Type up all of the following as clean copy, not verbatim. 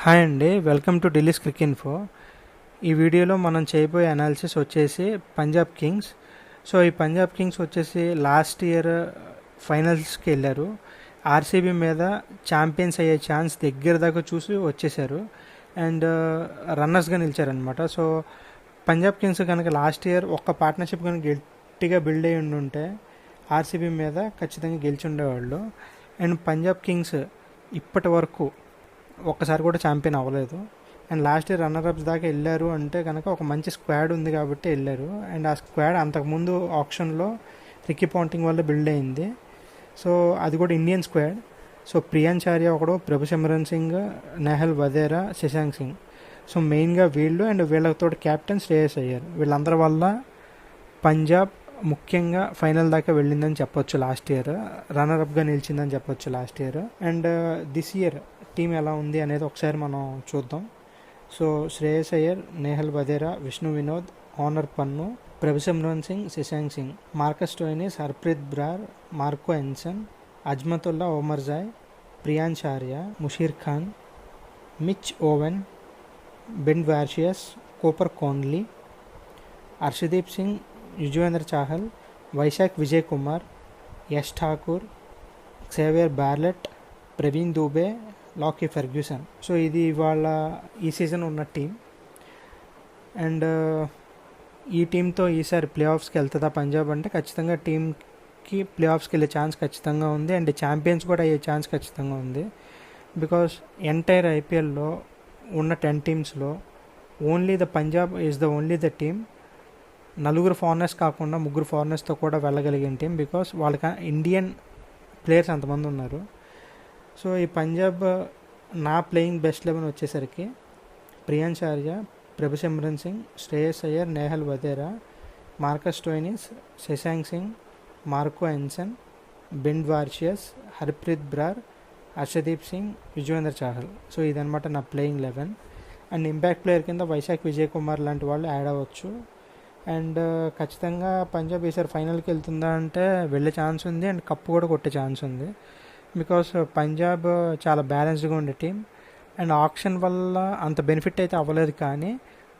Hi అండి, welcome to Delhi's Crick info. ఈ వీడియోలో మనం చేయబోయే అనాలిసిస్ వచ్చేసి పంజాబ్ కింగ్స్. సో ఈ పంజాబ్ కింగ్స్ వచ్చేసి లాస్ట్ ఇయర్ ఫైనల్స్కి వెళ్ళారు. ఆర్సీబీ మీద ఛాంపియన్స్ అయ్యే ఛాన్స్ దగ్గర దాకా చూసి వచ్చేసారు అండ్ రన్నర్స్గా నిలిచారనమాట. సో పంజాబ్ కింగ్స్ కనుక లాస్ట్ ఇయర్ ఒక్క పార్ట్నర్షిప్ కనుక గట్టిగా బిల్డ్ అయ్యి ఉంటే ఆర్సీబీ మీద ఖచ్చితంగా గెలిచి ఉండేవాళ్ళు. అండ్ పంజాబ్ కింగ్స్ ఇప్పటి వరకు ఒక్కసారి కూడా ఛాంపియన్ అవ్వలేదు. అండ్ లాస్ట్ ఇయర్ రన్నర్అప్స్ దాకా వెళ్ళారు అంటే కనుక ఒక మంచి స్క్వాడ్ ఉంది కాబట్టి వెళ్ళారు. అండ్ ఆ స్క్వాడ్ అంతకుముందు ఆప్షన్లో రిక్కీ పాంటింగ్ వల్ల బిల్డ్ అయింది. సో అది కూడా ఇండియన్ స్క్వాడ్. సో ప్రియాన్చార్య ఒకడు, ప్రభు సిమ్రన్ సింగ్, నెహల్ వదేరా, శశాంక్ సింగ్. సో మెయిన్గా వీళ్ళు అండ్ వీళ్ళతో కెప్టెన్ శ్రేయస్ అయ్యారు. వీళ్ళందరి వల్ల పంజాబ్ ముఖ్యంగా ఫైనల్ దాకా వెళ్ళిందని చెప్పొచ్చు. లాస్ట్ ఇయర్ రన్నర్అప్గా నిలిచిందని చెప్పొచ్చు last year. And this year team ఎలా ఉంది అనేది ఒకసారి మనం చూద్దాం. So Shreyas Iyer, Nehal Wadhera, Vishnu Vinod, Harnoor Pannu, Prabhsimran Singh, Shashank Singh, Marcus Stoinis, Harpreet Brar, Marco Jansen, Azmatullah Omarzai, Priyansh Arya, Musheer Khan, Mitch Owen, Ben Dwarshuis, Cooper Connolly, Arshdeep Singh, Yuzvendra Chahal, Vyshak Vijay Kumar, Yash Thakur, Xavier Bartlett, Praveen Dubey, Lockie Ferguson. So ఇది ఇవాళ ఈ సీజన్ ఉన్న టీం. అండ్ ఈ టీంతో ఈసారి ప్లే ఆఫ్స్కి వెళ్తుందా పంజాబ్ అంటే ఖచ్చితంగా టీంకి ప్లే ఆఫ్స్కి వెళ్ళే ఛాన్స్ ఖచ్చితంగా ఉంది. అండ్ ఛాంపియన్స్ కూడా అయ్యే ఛాన్స్ ఖచ్చితంగా ఉంది. బికాస్ ఎంటైర్ ఐపీఎల్లో ఉన్న 10 టీమ్స్లో only the Punjab is the only the team నలుగురు ఫారినర్స్ కాకుండా ముగ్గురు ఫారినర్స్తో కూడా వెళ్ళగలిగిన టీం. బికాస్ వాళ్ళకి ఇండియన్ ప్లేయర్స్ అంతమంది ఉన్నారు. సో ఈ పంజాబ్ నా ప్లేయింగ్ బెస్ట్ 11 వచ్చేసరికి Priyansh Arya, Prabhsimran Singh, Shreyas Iyer, Nehal Wadhera, Marcus Stoinis, Shashank Singh, Marco Jansen, Ben Dwarshuis, Harpreet Brar, Arshdeep Singh, Yuzvendra Chahal. So ఇదనమాట నా ప్లేయింగ్ 11. అండ్ ఇంపాక్ట్ ప్లేయర్ కింద వైశాఖ్ విజయ్ కుమార్ లాంటి వాళ్ళు యాడ్ అవ్వచ్చు. అండ్ ఖచ్చితంగా పంజాబ్ ఈసారి ఫైనల్కి వెళ్తుందా అంటే వెళ్ళే ఛాన్స్ ఉంది. అండ్ కప్పు కూడా కొట్టే ఛాన్స్ ఉంది. బికాస్ పంజాబ్ చాలా బ్యాలెన్స్డ్గా ఉండే టీం. అండ్ ఆక్షన్ వల్ల అంత బెనిఫిట్ అయితే అవ్వలేదు. కానీ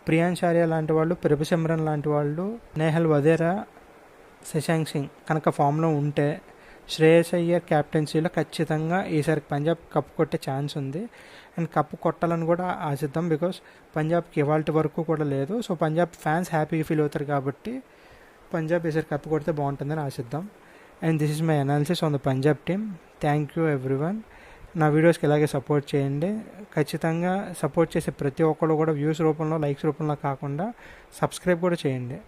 ప్రియాన్చార్య లాంటి వాళ్ళు, ప్రభు సిమ్రన్ లాంటి వాళ్ళు, నేహల్ వదేరా, శశాంక్ సింగ్ కనుక ఫామ్లో ఉంటే శ్రేయస్ అయ్యర్ క్యాప్టెన్సీలో ఖచ్చితంగా ఈసారి పంజాబ్ కప్పు కొట్టే ఛాన్స్ ఉంది. అండ్ కప్పు కొట్టాలని కూడా ఆశిద్దాం. బికాస్ పంజాబ్కి ఇవాళ వరకు కూడా లేదు. సో పంజాబ్ ఫ్యాన్స్ హ్యాపీగా ఫీల్ అవుతారు కాబట్టి పంజాబ్ ఈసారి కప్పు కొడితే బాగుంటుందని ఆశిద్దాం. And this is my analysis on the Punjab team. Thank you everyone. నా వీడియోస్కి ఇలాగే సపోర్ట్ చేయండి. ఖచ్చితంగా సపోర్ట్ చేసే ప్రతి ఒక్కరు కూడా వ్యూస్ రూపంలో, లైక్స్ రూపంలో కాకుండా సబ్స్క్రైబ్ కూడా చేయండి.